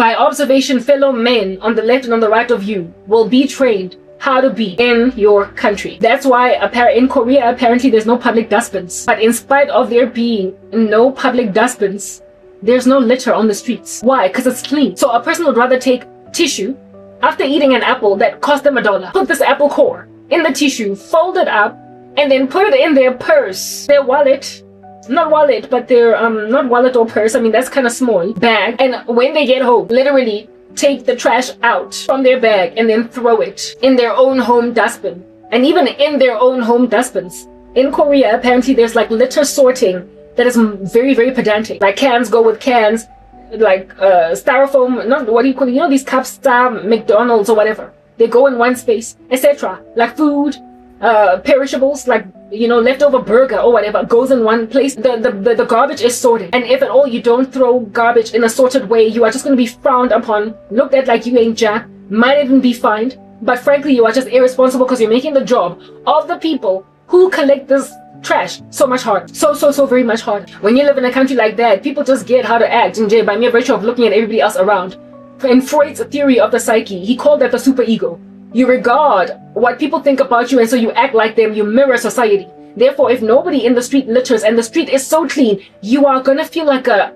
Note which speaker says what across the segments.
Speaker 1: by observation, fellow men on the left and on the right of you will be trained how to be in your country. That's why in Korea, apparently there's no public dustbins. But in spite of there being no public dustbins, there's no litter on the streets. Why? Because it's clean. So a person would rather take tissue after eating an apple that cost them $1. Put this apple core in the tissue, fold it up, and then put it in their purse, their wallet. Not wallet, but their, not wallet or purse. I mean, that's kind of small. Bag. And when they get home, literally take the trash out from their bag and then throw it in their own home dustbin. And even in their own home dustbins. In Korea, apparently there's like litter sorting that is very, very pedantic. Like cans go with cans, like styrofoam, not what do you call it? You know, these cups, Star, McDonald's or whatever. They go in one space, etc. Like food, perishables, like, you know, leftover burger or whatever goes in one place. The garbage is sorted. And if at all you don't throw garbage in a sorted way, you are just going to be frowned upon, looked at like you ain't jack, might even be fined. But frankly, you are just irresponsible because you're making the job of the people who collect this trash so much harder. So very much harder. When you live in a country like that, people just get how to act in jail by mere virtue of looking at everybody else around. In Freud's theory of the psyche, he called that the superego. You regard what people think about you, and so you act like them. You mirror society. Therefore, if nobody in the street litters and the street is so clean, you are gonna feel like a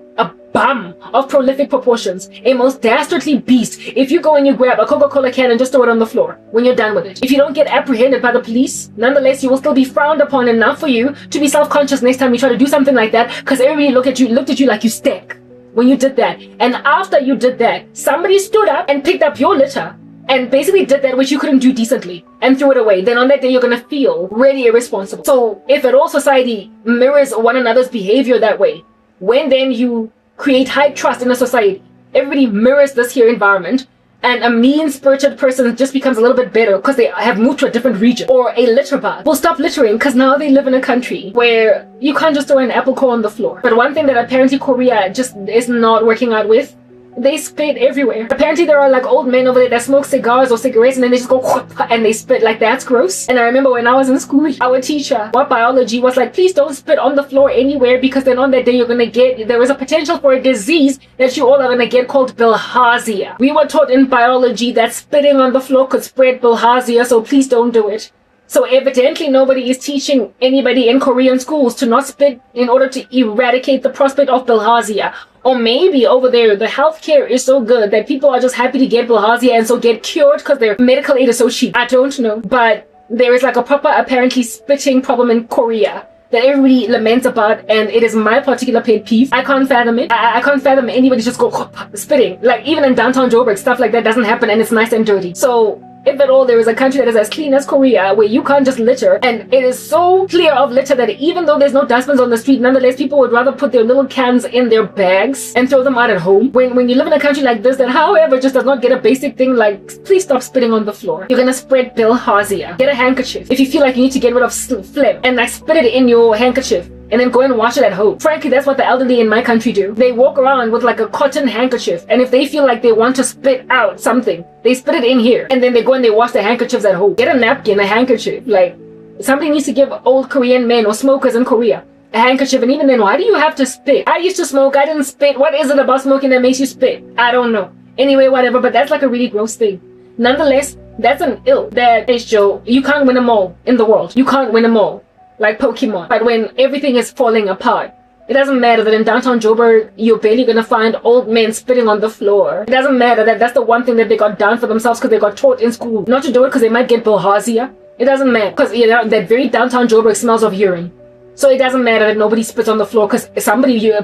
Speaker 1: bum of prolific proportions, a most dastardly beast if you go and you grab a Coca-Cola can and just throw it on the floor when you're done with it. If you don't get apprehended by the police, nonetheless, you will still be frowned upon enough for you to be self-conscious next time you try to do something like that, because everybody looked at you like you stink when you did that. And after you did that, somebody stood up and picked up your litter and basically did that which you couldn't do decently and threw it away. Then on that day, you're going to feel really irresponsible. So if at all society mirrors one another's behavior that way, when then you create high trust in a society, everybody mirrors this here environment, and a mean-spirited person just becomes a little bit better because they have moved to a different region, or a litter bug will stop littering because now they live in a country where you can't just throw an apple core on the floor. But one thing that apparently Korea just is not working out with, they spit everywhere. Apparently there are like old men over there that smoke cigars or cigarettes and then they just go and they spit. Like, that's gross. And I remember when I was in school, our teacher, what biology, was like, please don't spit on the floor anywhere, because then on that day you're gonna get, there is a potential for a disease that you all are gonna get called bilharzia. We were taught in biology that spitting on the floor could spread bilharzia, so please don't do it. So evidently nobody is teaching anybody in Korean schools to not spit in order to eradicate the prospect of bilharzia. Or maybe over there, the healthcare is so good that people are just happy to get bilharzia and so get cured because their medical aid is so cheap. I don't know. But there is like a proper, apparently, spitting problem in Korea that everybody laments about, and it is my particular pet peeve. I can't fathom it. I can't fathom anybody just go spitting. Like, even in downtown Joburg, stuff like that doesn't happen, and it's nice and dirty. So if at all there is a country that is as clean as Korea, where you can't just litter, and it is so clear of litter that even though there's no dustbins on the street, nonetheless people would rather put their little cans in their bags and throw them out at home. When you live in a country like this that, however, just does not get a basic thing like, please stop spitting on the floor, you're gonna spread bilharzia. Get a handkerchief. If you feel like you need to get rid of phlegm, and like spit it in your handkerchief, and then go and wash it at home. Frankly, that's what the elderly in my country do. They walk around with like a cotton handkerchief, and if they feel like they want to spit out something, they spit it in here, and then they go and they wash their handkerchiefs at home. Get a napkin, a handkerchief. Like, somebody needs to give old Korean men or smokers in Korea a handkerchief. And even then, why do you have to spit? I used to smoke, I didn't spit. What is it about smoking that makes you spit? I don't know. Anyway, whatever, but that's like a really gross thing. Nonetheless, that's an ill that is Joe. You can't win them all in the world. You can't win them all. Like Pokemon. But when everything is falling apart, it doesn't matter that in downtown Joburg, you're barely gonna find old men spitting on the floor. It doesn't matter that that's the one thing that they got done for themselves because they got taught in school not to do it because they might get bilharzia. It doesn't matter because, you know, that very downtown Joburg smells of urine. So it doesn't matter that nobody spits on the floor because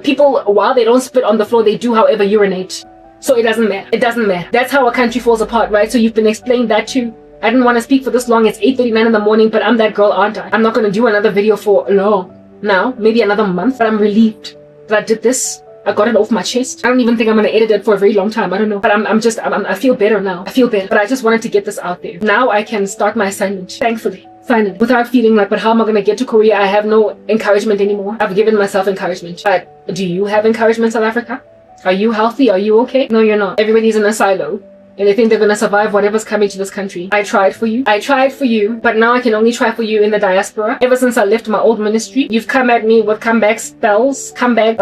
Speaker 1: people, while they don't spit on the floor, they do, however, urinate. So it doesn't matter. It doesn't matter. That's how a country falls apart, right? So you've been explained that too. I didn't want to speak for this long. It's 8:39 in the morning, but I'm that girl, aren't I? I'm not going to do another video for long now, maybe another month, but I'm relieved that I did this. I got it off my chest. I don't even think I'm going to edit it for a very long time. I don't know, but I feel better now. I feel better, but I just wanted to get this out there. Now I can start my assignment, thankfully, finally, without feeling like, but how am I going to get to Korea? I have no encouragement anymore. I've given myself encouragement. But do you have encouragement, South Africa? Are you healthy? Are you okay? No, you're not. Everybody's in a silo. and they think they're gonna survive whatever's coming to this country. I tried for you, but now I can only try for you in the diaspora. Ever since I left my old ministry, you've come at me with comeback spells, comeback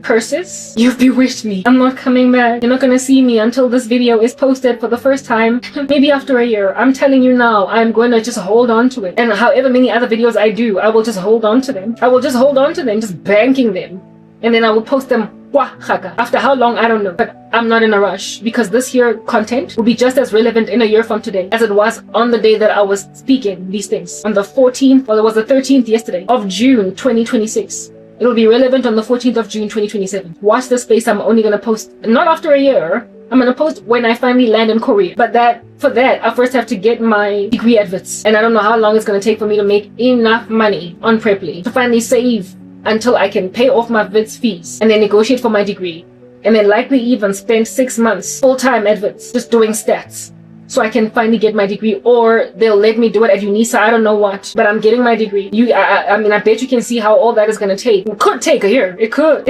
Speaker 1: curses. You've bewitched me. I'm not coming back. You're not gonna see me until this video is posted for the first time, maybe after a year. I'm telling you now, I'm going to just hold on to it. And however many other videos I do, I will just hold on to them. I will just hold on to them, just banking them. And then I will post them after how long, I don't know. But I'm not in a rush, because this here content will be just as relevant in a year from today as it was on the day that I was speaking these things. On the 14th, well, it was the 13th yesterday of June 2026. It will be relevant on the 14th of June 2027. Watch this space. I'm only going to post not after a year. I'm going to post when I finally land in Korea. But for that, I first have to get my degree adverts. And I don't know how long it's going to take for me to make enough money on Preply to finally save until I can pay off my VITS fees and then negotiate for my degree. And then likely even spend 6 months full-time adverts just doing stats so I can finally get my degree, or they'll let me do it at UNISA. I don't know what, but I'm getting my degree. I mean, I bet you can see how all that is going to take. It could take a year. It could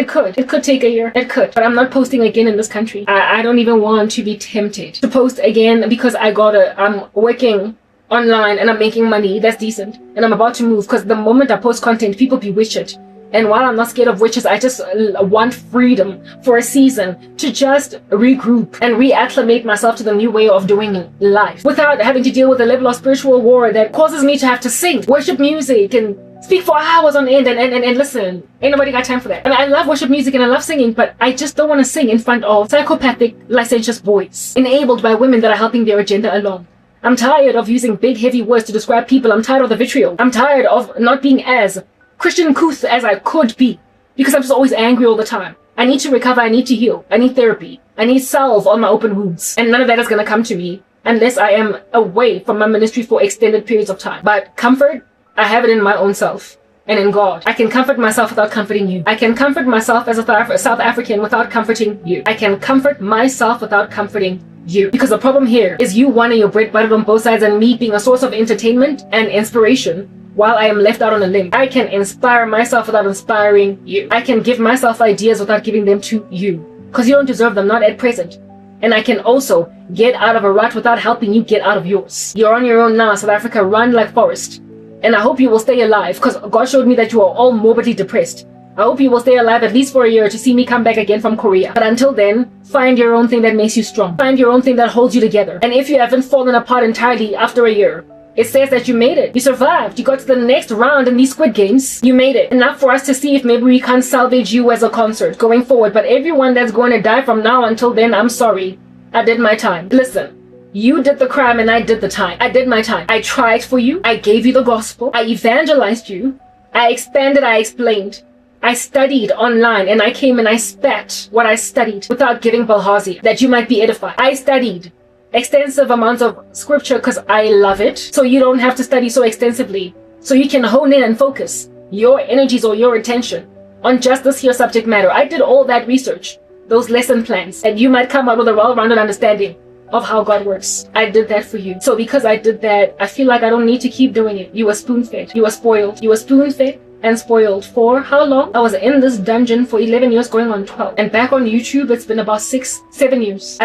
Speaker 1: take a year. It could. But I'm not posting again in this country. I don't even want to be tempted to post again, because I'm working online and I'm making money. That's decent. And I'm about to move, because the moment I post content, people bewitch it. And while I'm not scared of witches, I just want freedom for a season to just regroup and reacclimate myself to the new way of doing life without having to deal with the level of spiritual war that causes me to have to sing worship music and speak for hours on end and listen. Ain't nobody got time for that. And I love worship music and I love singing, but I just don't want to sing in front of psychopathic, licentious boys enabled by women that are helping their agenda along. I'm tired of using big, heavy words to describe people. I'm tired of the vitriol. I'm tired of not being as Christian couth as I could be, because I'm just always angry all the time. I need to recover. I need to heal. I need therapy. I need salve on my open wounds. And none of that is going to come to me unless I am away from my ministry for extended periods of time. But comfort, I have it in my own self and in God. I can comfort myself without comforting you. I can comfort myself as a South African without comforting you. I can comfort myself without comforting you. Because the problem here is you wanting your bread buttered on both sides and me being a source of entertainment and inspiration while I am left out on a limb. I can inspire myself without inspiring you. I can give myself ideas without giving them to you, because you don't deserve them, not at present. And I can also get out of a rut without helping you get out of yours. You're on your own now, South Africa. Run like Forrest. And I hope you will stay alive, because God showed me that you are all morbidly depressed. I hope you will stay alive at least for a year to see me come back again from Korea. But until then, find your own thing that makes you strong. Find your own thing that holds you together. And if you haven't fallen apart entirely after a year, it says that you made it. You survived. You got to the next round in these Squid Games. You made it. Enough for us to see if maybe we can't salvage you as a concert going forward. But everyone that's going to die from now until then, I'm sorry. I did my time. Listen, you did the crime and I did the time. I did my time. I tried for you. I gave you the gospel. I evangelized you. I expanded. I explained. I studied online and I came and I spat what I studied without giving Balhazi that you might be edified. I studied extensive amounts of scripture because I love it, so you don't have to study so extensively, so you can hone in and focus your energies or your attention on just this here subject matter. I did all that research, those lesson plans, and you might come out with a well-rounded understanding of how God works. I did that for you. So because I did that, I feel like I don't need to keep doing it. You were spoon-fed. You were spoiled. You were spoon-fed and spoiled for how long? I was in this dungeon for 11 years going on 12. And back on YouTube, it's been about 6-7 years.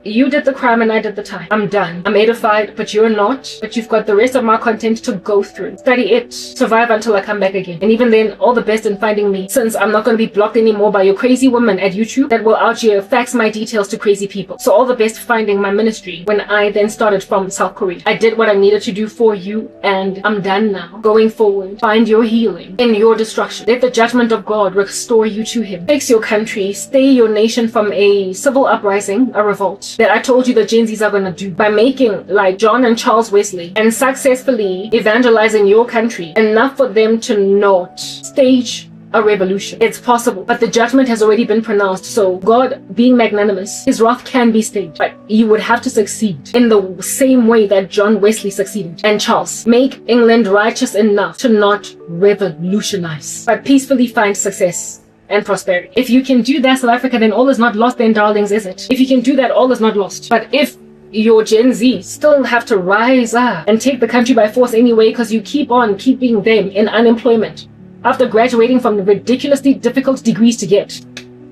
Speaker 1: You did the crime and I did the time. I'm done. I'm edified, but you're not. But you've got the rest of my content to go through. Study it. Survive until I come back again. And even then, all the best in finding me, since I'm not going to be blocked anymore by your crazy woman at YouTube that will out here fax my details to crazy people. So all the best finding my ministry when I then started from South Korea. I did what I needed to do for you and I'm done now. Going forward, find your healing in your destruction. Let the judgment of God restore you to him. Fix your country. Stay your nation from a civil uprising, a revolt that I told you the Gen Zs are going to do by making like John and Charles Wesley and successfully evangelizing your country enough for them to not stage a revolution. It's possible, but the judgment has already been pronounced. So God being magnanimous, his wrath can be stayed, but you would have to succeed in the same way that John Wesley succeeded and Charles. Make England righteous enough to not revolutionize, but peacefully find success and prosperity. If you can do that, South Africa, then all is not lost then, darlings, is it? If you can do that, all is not lost. But if your Gen Z still have to rise up and take the country by force anyway because you keep on keeping them in unemployment after graduating from the ridiculously difficult degrees to get,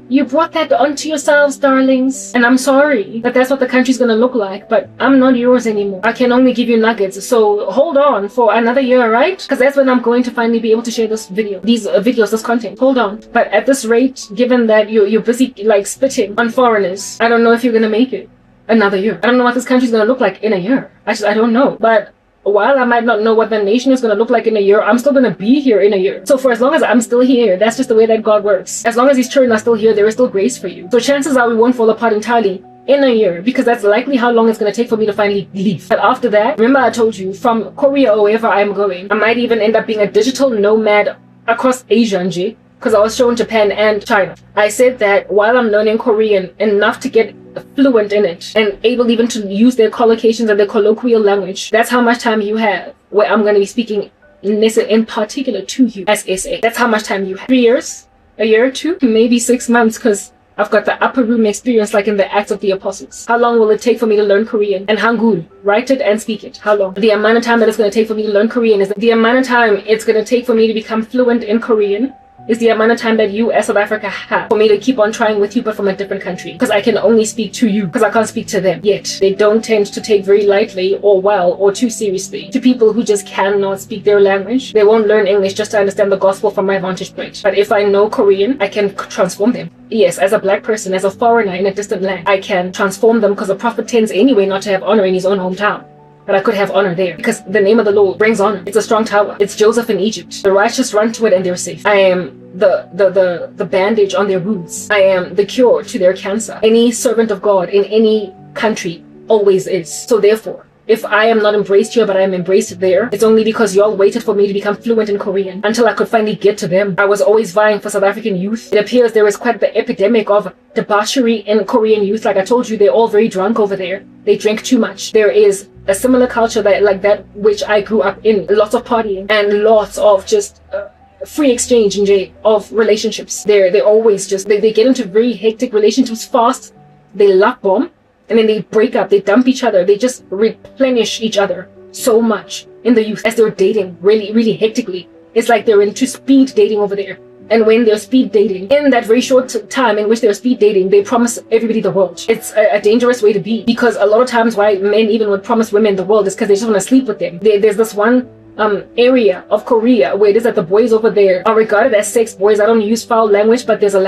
Speaker 1: You brought that onto yourselves, darlings. And I'm sorry that that's what the country's gonna look like, but I'm not yours anymore. I can only give you nuggets. So hold on for another year, right? Because that's when I'm going to finally be able to share this video, these videos, this content. Hold on. But at this rate, given that you're busy like spitting on foreigners, I don't know if you're gonna make it another year. I don't know what this country's gonna look like in a year. I don't know. But while I might not know what the nation is going to look like in a year, I'm still going to be here in a year. So for as long as I'm still here, that's just the way that God works. As long as His children are still here, there is still grace for you. So chances are we won't fall apart entirely in a year, because that's likely how long it's going to take for me to finally leave. But after that, remember I told you, from Korea or wherever I'm going, I might even end up being a digital nomad across Asia, Nje, because I was shown Japan and China. I said that while I'm learning Korean enough to get fluent in it and able even to use their collocations and their colloquial language, that's how much time you have where I'm going to be speaking in particular to you as SA. That's how much time you have. 3 years, a year or two, maybe 6 months, because I've got the upper room experience like in the Acts of the Apostles. How long will it take for me to learn Korean? And Hangul, write it and speak it. How long? The amount of time that it's going to take for me to learn Korean is the amount of time it's going to take for me to become fluent in Korean is the amount of time that you as South Africa have for me to keep on trying with you, but from a different country. Because I can only speak to you, because I can't speak to them. Yet, they don't tend to take very lightly or well or too seriously to people who just cannot speak their language. They won't learn English just to understand the gospel from my vantage point. But if I know Korean, I can transform them. Yes, as a black person, as a foreigner in a distant land, I can transform them, because the prophet tends anyway not to have honor in his own hometown. But I could have honor there, because the name of the Lord brings honor. It's a strong tower. It's Joseph in Egypt. The righteous run to it and they're safe. I am the bandage on their wounds. I am the cure to their cancer. Any servant of God in any country always is. So therefore, if I am not embraced here, but I am embraced there, it's only because y'all waited for me to become fluent in Korean until I could finally get to them. I was always vying for South African youth. It appears there is quite the epidemic of debauchery in Korean youth. Like I told you, they're all very drunk over there. They drink too much. There is a similar culture that which I grew up in. Lots of partying and lots of just free exchange of relationships. They're always just, they get into very hectic relationships fast. They love bomb. And then they break up, they dump each other, they just replenish each other so much in the youth as they're dating really, really hectically. It's like they're into speed dating over there. And when they're speed dating, in that very short time in which they're speed dating, they promise everybody the world. It's a dangerous way to be, because a lot of times why men even would promise women the world is because they just want to sleep with them. There's this one area of Korea where it is that the boys over there are regarded as sex boys. I don't use foul language, but there's a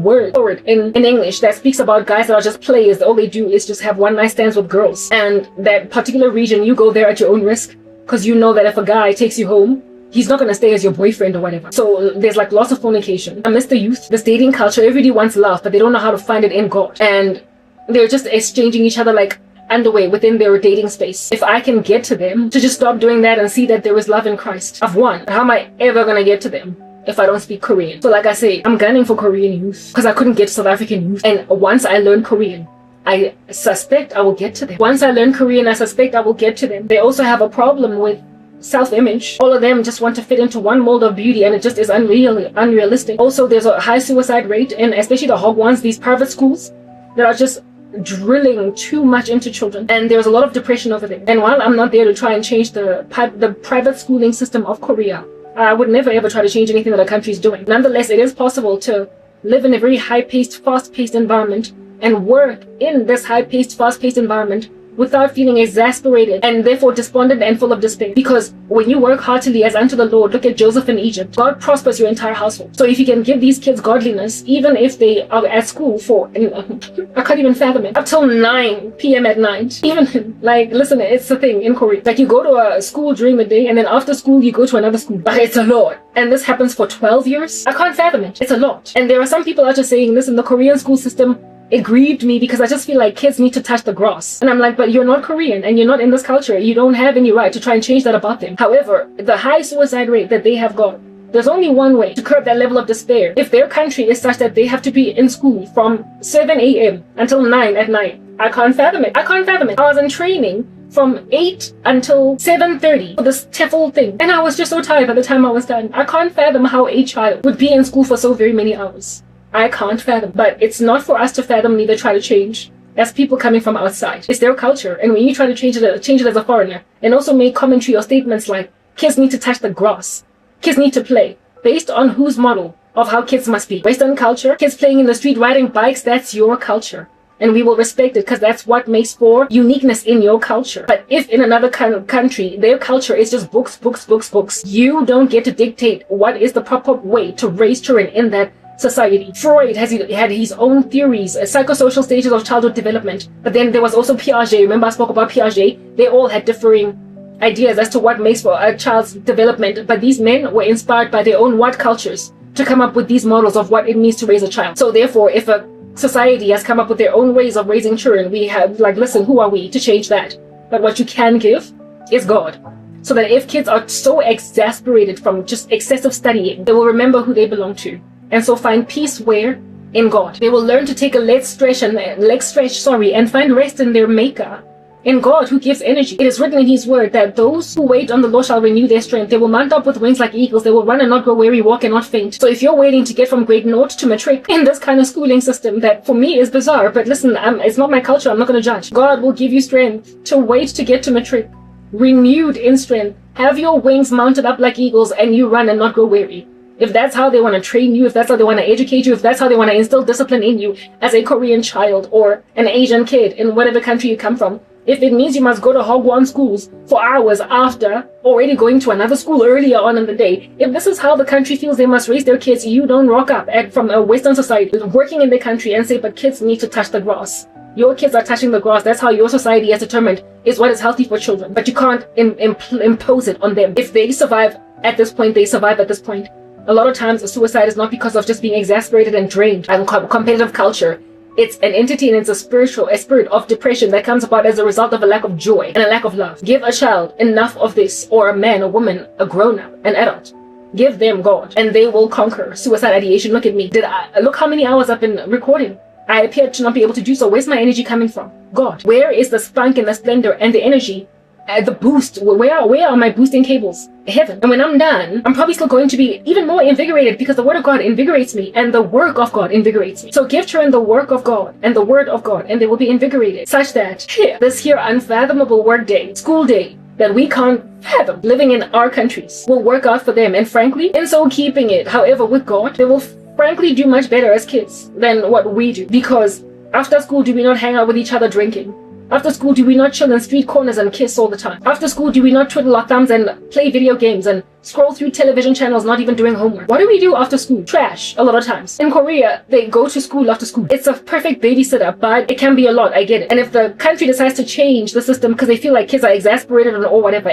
Speaker 1: word for it in English that speaks about guys that are just players. All they do is just have one night stands with girls. And that particular region, you go there at your own risk, because you know that if a guy takes you home, he's not going to stay as your boyfriend or whatever. So there's like lots of fornication. Amidst the youth, this dating culture, everybody wants love, but they don't know how to find it in God. And they're just exchanging each other like underway within their dating space. If I can get to them to just stop doing that and see that there is love in Christ, I've won. How am I ever going to get to them if I don't speak Korean? So like I say, I'm gunning for Korean youth because I couldn't get to South African youth. And once I learn Korean, I suspect I will get to them. Once I learn Korean, I suspect I will get to them. They also have a problem with self-image. All of them just want to fit into one mold of beauty, and it just is unrealistic. Also, there's a high suicide rate, and especially the hog ones, these private schools that are just drilling too much into children, and there's a lot of depression over there. And while I'm not there to try and change the private schooling system of Korea, I would never ever try to change anything that the country is doing. Nonetheless, it is possible to live in a very high-paced, fast-paced environment and work in this high-paced, fast-paced environment without feeling exasperated and therefore despondent and full of despair. Because when you work heartily as unto the Lord, look at Joseph in Egypt, God prospers your entire household. So if you can give these kids godliness, even if they are at school for, I can't even fathom it, up till 9 p.m. at night, even like, listen, it's a thing in Korea. Like you go to a school during the day and then after school you go to another school. But it's a lot. And this happens for 12 years. I can't fathom it. It's a lot. And there are some people out just saying, listen, the Korean school system, it grieved me because I just feel like kids need to touch the grass. And I'm like, but you're not Korean and you're not in this culture. You don't have any right to try and change that about them. However, the high suicide rate that they have got, there's only one way to curb that level of despair. If their country is such that they have to be in school from 7 a.m. until 9 at night, I can't fathom it. I can't fathom it. I was in training from 8 until 7:30 for this TEFL thing. And I was just so tired by the time I was done. I can't fathom how a child would be in school for so very many hours. I can't fathom. But it's not for us to fathom, neither try to change. As people coming from outside. It's their culture. And when you try to change it as a foreigner, and also make commentary or statements like, kids need to touch the grass, kids need to play, based on whose model? of how kids must be. Western culture, kids playing in the street, riding bikes, that's your culture. And we will respect it because that's what makes for uniqueness in your culture. But if in another kind of country, their culture is just books, books, books, books, you don't get to dictate what is the proper way to raise children in that society. Freud had his own theories, psychosocial stages of childhood development. But then there was also Piaget. Remember I spoke about Piaget? They all had differing ideas as to what makes for a child's development. But these men were inspired by their own what cultures to come up with these models of what it means to raise a child. So therefore, if a society has come up with their own ways of raising children, we have like, listen, who are we to change that? But what you can give is God. So that if kids are so exasperated from just excessive studying, they will remember who they belong to. And so find peace where? In God. They will learn to take a leg stretch and find rest in their maker. In God who gives energy. It is written in his word that those who wait on the Lord shall renew their strength. They will mount up with wings like eagles. They will run and not grow weary, walk and not faint. So if you're waiting to get from grade 0 to matric in this kind of schooling system that for me is bizarre, but listen, it's not my culture, I'm not going to judge. God will give you strength to wait to get to matric. Renewed in strength. Have your wings mounted up like eagles and you run and not grow weary. If that's how they want to train you, if that's how they want to educate you, if that's how they want to instill discipline in you as a Korean child or an Asian kid in whatever country you come from, if it means you must go to Hogwarts schools for hours after already going to another school earlier on in the day, if this is how the country feels they must raise their kids, you don't rock up from a Western society working in the country and say, but kids need to touch the grass. Your kids are touching the grass. That's how your society has determined is what is healthy for children. But you can't impose it on them. If they survive at this point, they survive at this point. A lot of times, suicide is not because of just being exasperated and drained and competitive culture. It's an entity and it's a spirit of depression that comes about as a result of a lack of joy and a lack of love. Give a child enough of this, or a man, a woman, a grown-up, an adult. Give them God, and they will conquer suicide ideation. Look at me. Look how many hours I've been recording. I appear to not be able to do so. Where's my energy coming from? God. Where is the spunk and the splendor and the energy? The boost, where are my boosting cables? Heaven. And when I'm done, I'm probably still going to be even more invigorated because the word of God invigorates me and the work of God invigorates me. So give children the work of God and the word of God and they will be invigorated such that this here unfathomable work day, school day, that we can't fathom living in our countries will work out for them. And frankly, in so keeping it, however, with God, they will frankly do much better as kids than what we do. Because after school, do we not hang out with each other drinking? After school, do we not chill in street corners and kiss all the time? After school, do we not twiddle our thumbs and play video games and scroll through television channels not even doing homework? What do we do after school? Trash, a lot of times. In Korea, they go to school after school. It's a perfect babysitter, but it can be a lot, I get it. And if the country decides to change the system because they feel like kids are exasperated or whatever,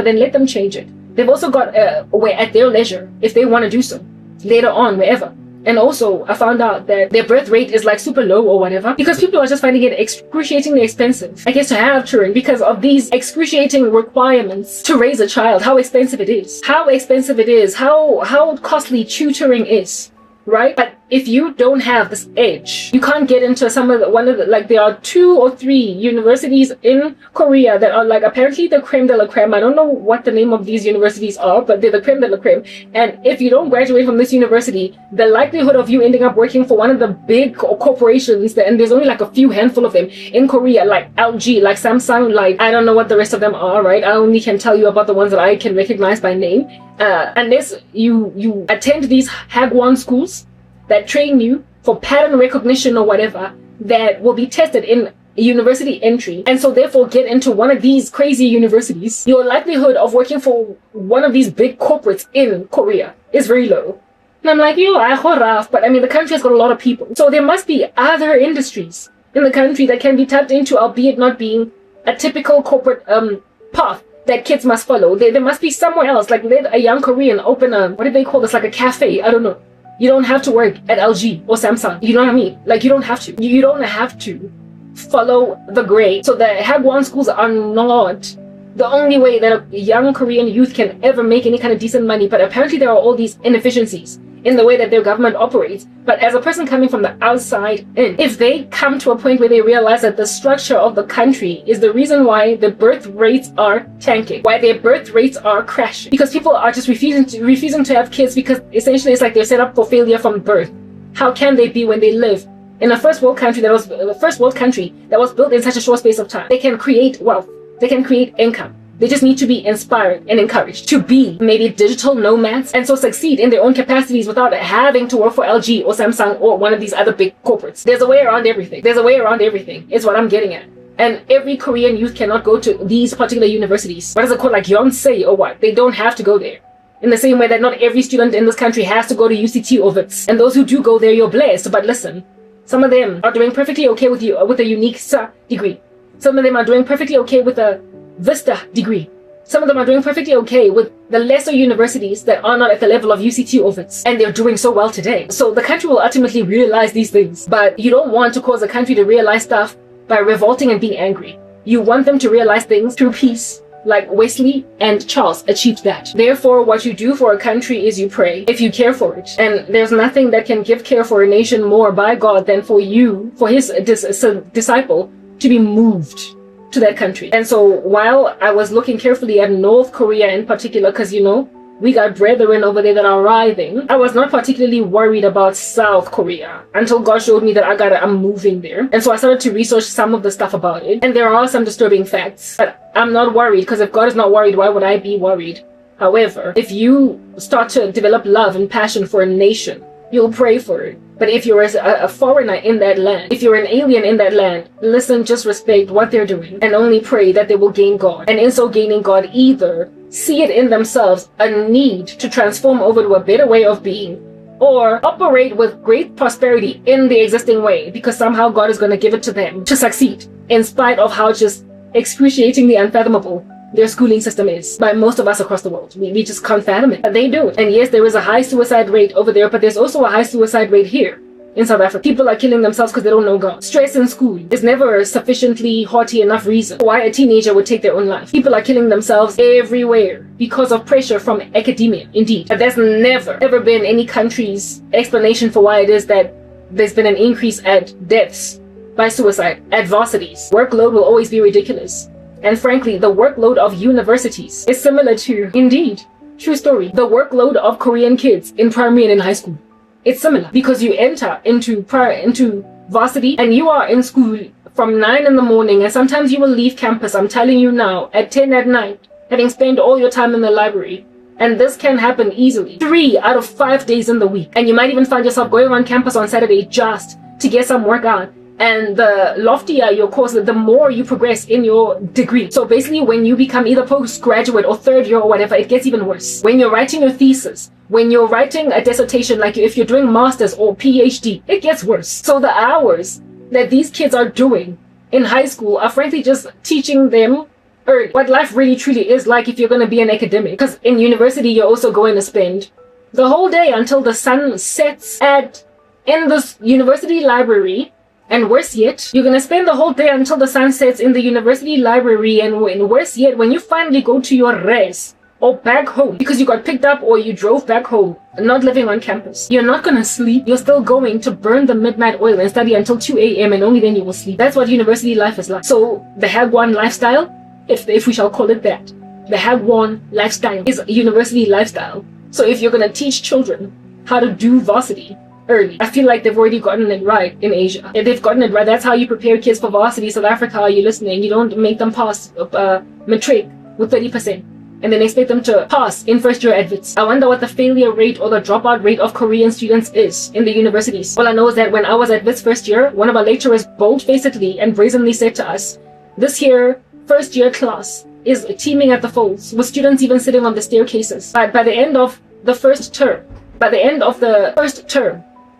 Speaker 1: then let them change it. They've also got a way at their leisure, if they want to do so, later on, wherever. And also, I found out that their birth rate is like super low or whatever because people are just finding it excruciatingly expensive, I guess, to have children because of these excruciating requirements to raise a child, how expensive it is, how costly tutoring is, right? But if you don't have this edge, you can't get into there are 2 or 3 universities in Korea that are like apparently the creme de la creme. I don't know what the name of these universities are, but they're the creme de la creme. And if you don't graduate from this university, the likelihood of you ending up working for one of the big corporations, and there's only like a few handful of them in Korea, like LG, like Samsung, like I don't know what the rest of them are, right? I only can tell you about the ones that I can recognize by name. Unless you attend these Hagwon schools that train you for pattern recognition or whatever, that will be tested in university entry, and so therefore get into one of these crazy universities, your likelihood of working for one of these big corporates in Korea is very low. And I'm like, but I mean, the country has got a lot of people. So there must be other industries in the country that can be tapped into, albeit not being a typical corporate path that kids must follow. There must be somewhere else, like let a young Korean open what do they call this, like a cafe, I don't know. You don't have to work at LG or Samsung. You know what I mean? Like, you don't have to. You don't have to follow the grade. So the Hagwon schools are not the only way that a young Korean youth can ever make any kind of decent money. But apparently there are all these inefficiencies in the way that their government operates. But as a person coming from the outside in, if they come to a point where they realize that the structure of the country is the reason why the birth rates are tanking, why their birth rates are crashing, because people are just refusing to have kids because essentially it's like they're set up for failure from birth. How can they be when they live in a first world country that was built in such a short space of time? They can create wealth, they can create income, They just need to be inspired and encouraged to be maybe digital nomads and so succeed in their own capacities without having to work for LG or Samsung or one of these other big corporates. There's a way around everything. There's a way around everything is what I'm getting at. And every Korean youth cannot go to these particular universities. What is it called, like Yonsei or what? They don't have to go there. In the same way that not every student in this country has to go to UCT or WITS. And those who do go there, you're blessed. But listen, some of them are doing perfectly okay with you with a unique degree. Some of them are doing perfectly okay with a Vista degree. Some of them are doing perfectly okay with the lesser universities that are not at the level of UCT or WITS, and they're doing so well today. So the country will ultimately realize these things, but you don't want to cause the country to realize stuff by revolting and being angry. You want them to realize things through peace, like Wesley and Charles achieved that. Therefore, what you do for a country is you pray, if you care for it. And there's nothing that can give care for a nation more by God than for his disciple to be moved to that country. And so while I was looking carefully at North Korea in particular, because we got brethren over there that are writhing, I was not particularly worried about South Korea until God showed me that I'm moving there. And so I started to research some of the stuff about it. And there are some disturbing facts, but I'm not worried, because if God is not worried, why would I be worried? However, if you start to develop love and passion for a nation, you'll pray for it. But if you're a foreigner in that land, if you're an alien in that land, listen, just respect what they're doing and only pray that they will gain God. And in so gaining God, either see it in themselves a need to transform over to a better way of being, or operate with great prosperity in the existing way, because somehow God is going to give it to them to succeed, in spite of how just excruciatingly unfathomable their schooling system is by most of us across the world. We just can't fathom it. But they do it. And yes, there is a high suicide rate over there, but there's also a high suicide rate here in South Africa. People are killing themselves because they don't know God. Stress in school is never a sufficiently haughty enough reason why a teenager would take their own life. People are killing themselves everywhere because of pressure from academia, indeed. But there's never, ever been any country's explanation for why it is that there's been an increase at deaths by suicide at varsities. Workload will always be ridiculous. And frankly, the workload of universities is similar to, indeed, true story, the workload of Korean kids in primary and in high school. It's similar because you enter into varsity and you are in school from 9 in the morning, and sometimes you will leave campus, I'm telling you now, at 10 at night, having spent all your time in the library. And this can happen easily 3 out of 5 days in the week. And you might even find yourself going on campus on Saturday just to get some work out. And the loftier your course, the more you progress in your degree. So basically, when you become either postgraduate or third year or whatever, it gets even worse. When you're writing your thesis, when you're writing a dissertation, like if you're doing master's or PhD, it gets worse. So the hours that these kids are doing in high school are frankly just teaching them early what life really truly is like if you're going to be an academic. Because in university, you're also going to spend the whole day until the sun sets in this university library. And worse yet, you're going to spend the whole day until the sun sets in the university library. And worse yet, when you finally go to your res or back home, because you got picked up or you drove back home, not living on campus, you're not going to sleep. You're still going to burn the midnight oil and study until 2 a.m. and only then you will sleep. That's what university life is like. So the Hagwon lifestyle, if we shall call it that, the Hagwon lifestyle is a university lifestyle. So if you're going to teach children how to do varsity early, I feel like they've already gotten it right in Asia. If they've gotten it right, that's how you prepare kids for varsity. South Africa, are you listening? You don't make them pass matric with 30% and then expect them to pass in first year admits. I wonder what the failure rate or the dropout rate of Korean students is in the universities. All I know is that when I was at WITS first year, one of our lecturers bold-facedly and brazenly said to us, this year, first year class is teeming at the folds, with students even sitting on the staircases. But by the end of the first term,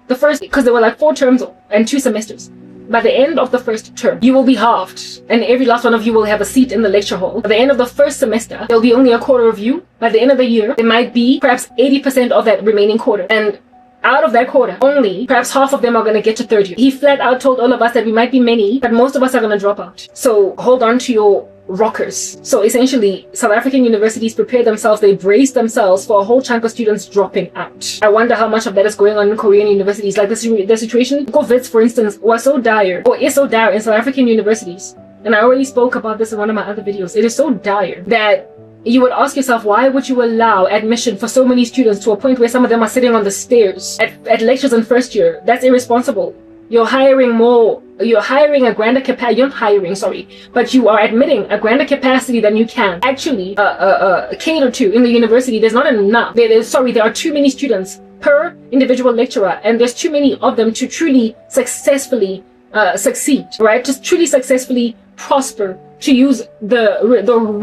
Speaker 1: because there were like 4 terms and 2 semesters. By the end of the first term, you will be halved, and every last one of you will have a seat in the lecture hall. By the end of the first semester, there'll be only a quarter of you. By the end of the year, there might be perhaps 80% of that remaining quarter. And out of that quarter, only perhaps half of them are going to get to third year. He flat out told all of us that we might be many, but most of us are going to drop out. So hold on to your rockers. So essentially, South African universities prepare themselves, they brace themselves for a whole chunk of students dropping out. I wonder how much of that is going on in Korean universities. Like the situation, COVID, for instance, was so dire, or is so dire in South African universities. And I already spoke about this in one of my other videos. It is so dire that you would ask yourself, why would you allow admission for so many students to a point where some of them are sitting on the stairs at lectures in first year? That's irresponsible. you're hiring a grander capacity, you're not hiring, sorry, but you are admitting a grander capacity than you can actually cater to in the university. There's not enough. There are too many students per individual lecturer, and there's too many of them to truly successfully succeed, right? To truly successfully prosper, to use the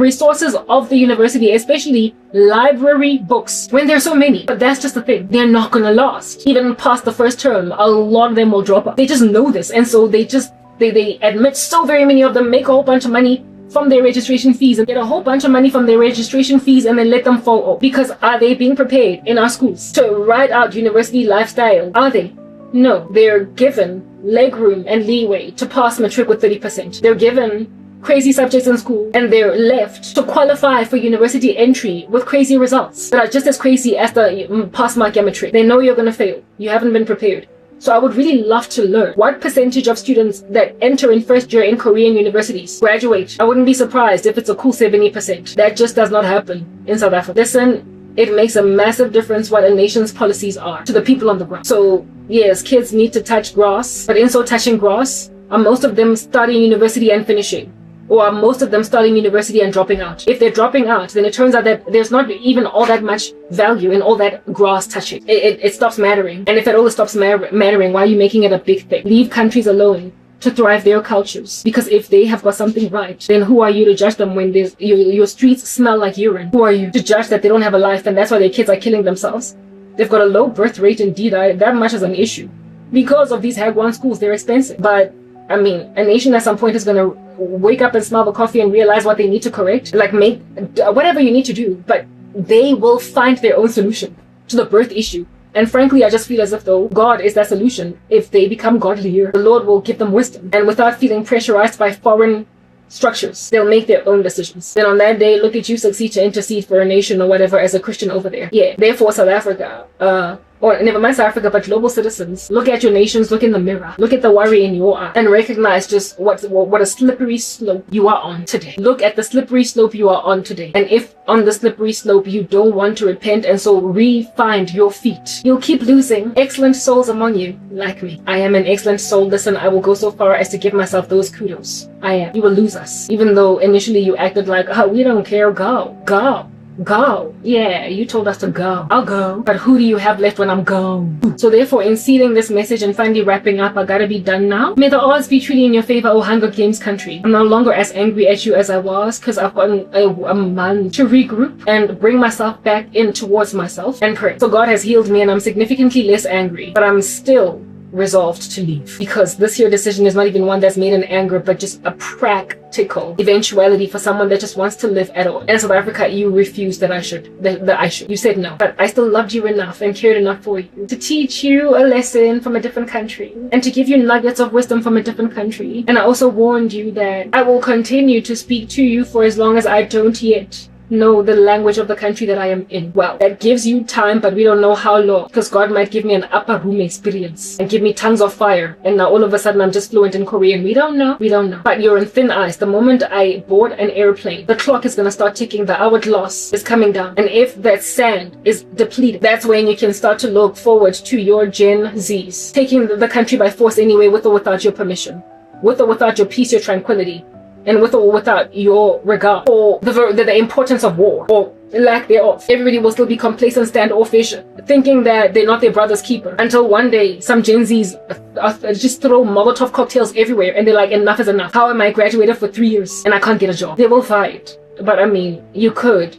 Speaker 1: resources of the university, especially library books, when there's so many. But that's just the thing. They're not gonna last. Even past the first term, a lot of them will drop out. They just know this, and so they admit so very many of them, make a whole bunch of money from their registration fees, and get a whole bunch of money from their registration fees, and then let them fall off. Because are they being prepared in our schools to ride out university lifestyle? Are they? No. They're given legroom and leeway to pass matric with 30%. They're given crazy subjects in school, and they're left to qualify for university entry with crazy results that are just as crazy as the pass mark at matric. They know you're going to fail. You haven't been prepared. So I would really love to learn what percentage of students that enter in first year in Korean universities graduate. I wouldn't be surprised if it's a cool 70%. That just does not happen in South Africa. Listen, it makes a massive difference what a nation's policies are to the people on the ground. So yes, kids need to touch grass, but in so touching grass, are most of them starting university and finishing? Or are most of them starting university and dropping out? If they're dropping out, then it turns out that there's not even all that much value in all that grass touching. It stops mattering. And if at all it stops mattering, why are you making it a big thing? Leave countries alone to thrive their cultures. Because if they have got something right, then who are you to judge them when your streets smell like urine? Who are you to judge that they don't have a life and that's why their kids are killing themselves? They've got a low birth rate indeed. That much is an issue. Because of these Hagwon schools, they're expensive. But I mean, a nation at some point is going to wake up and smell the coffee and realize what they need to correct, like make whatever you need to do, but they will find their own solution to the birth issue. And frankly, I just feel as if though God is that solution. If they become godlier, the Lord will give them wisdom, and without feeling pressurized by foreign structures, they'll make their own decisions. Then on that day, look at you succeed to intercede for a nation or whatever as a Christian over there. Yeah, therefore South Africa, or never mind South Africa, but global citizens, look at your nations, look in the mirror, look at the worry in your eye, and recognize just what a slippery slope you are on today. Look at the slippery slope you are on today. And if on the slippery slope you don't want to repent and so re-find your feet, you'll keep losing excellent souls among you, like me. I am an excellent soul. Listen, I will go so far as to give myself those kudos. I am. You will lose us. Even though initially you acted like, oh, we don't care, go. Go. Yeah, you told us to go. I'll go. But who do you have left when I'm gone? So therefore, in sealing this message and finally wrapping up, I gotta be done now. May the odds be truly in your favor, O Hunger Games country. I'm no longer as angry at you as I was, because I've gotten a month to regroup and bring myself back in towards myself and pray. So God has healed me and I'm significantly less angry, but I'm still resolved to leave, because this here decision is not even one that's made in anger, but just a practical eventuality for someone that just wants to live at all. And South Africa, you refused that I should. You said no, but I still loved you enough and cared enough for you to teach you a lesson from a different country and to give you nuggets of wisdom from a different country. And I also warned you that I will continue to speak to you for as long as I don't yet know the language of the country that I am in. Well, that gives you time, but we don't know how long, because God might give me an upper room experience and give me tongues of fire, and now all of a sudden I'm just fluent in Korean. We don't know. But you're in thin ice. The moment I board an airplane, the clock is going to start ticking. The hourglass is coming down, and if that sand is depleted, that's when you can start to look forward to your Gen Zs taking the country by force anyway, with or without your permission, with or without your peace, your tranquility, and with or without your regard for the importance of war, or lack thereof. Everybody will still be complacent, standoffish, thinking that they're not their brother's keeper, until one day some Gen Zs just throw Molotov cocktails everywhere and they're like, enough is enough. How am I graduated for 3 years and I can't get a job? They will fight. But I mean, you could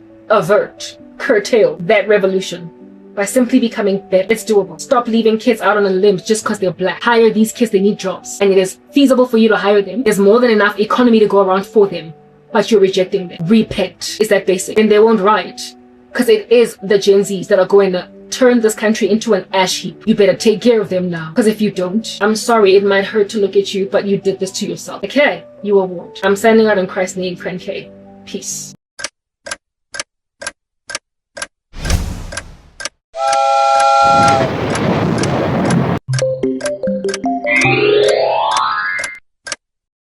Speaker 1: curtail that revolution by simply becoming better. It's doable. Stop leaving kids out on a limb just because they're black. Hire these kids, they need jobs. And it is feasible for you to hire them. There's more than enough economy to go around for them. But you're rejecting them. Repent. Is that basic? And they won't riot. Because it is the Gen Zs that are going to turn this country into an ash heap. You better take care of them now. Because if you don't, I'm sorry, it might hurt to look at you, but you did this to yourself. Okay? You were warned. I'm signing out in Christ's name, friend K. Peace.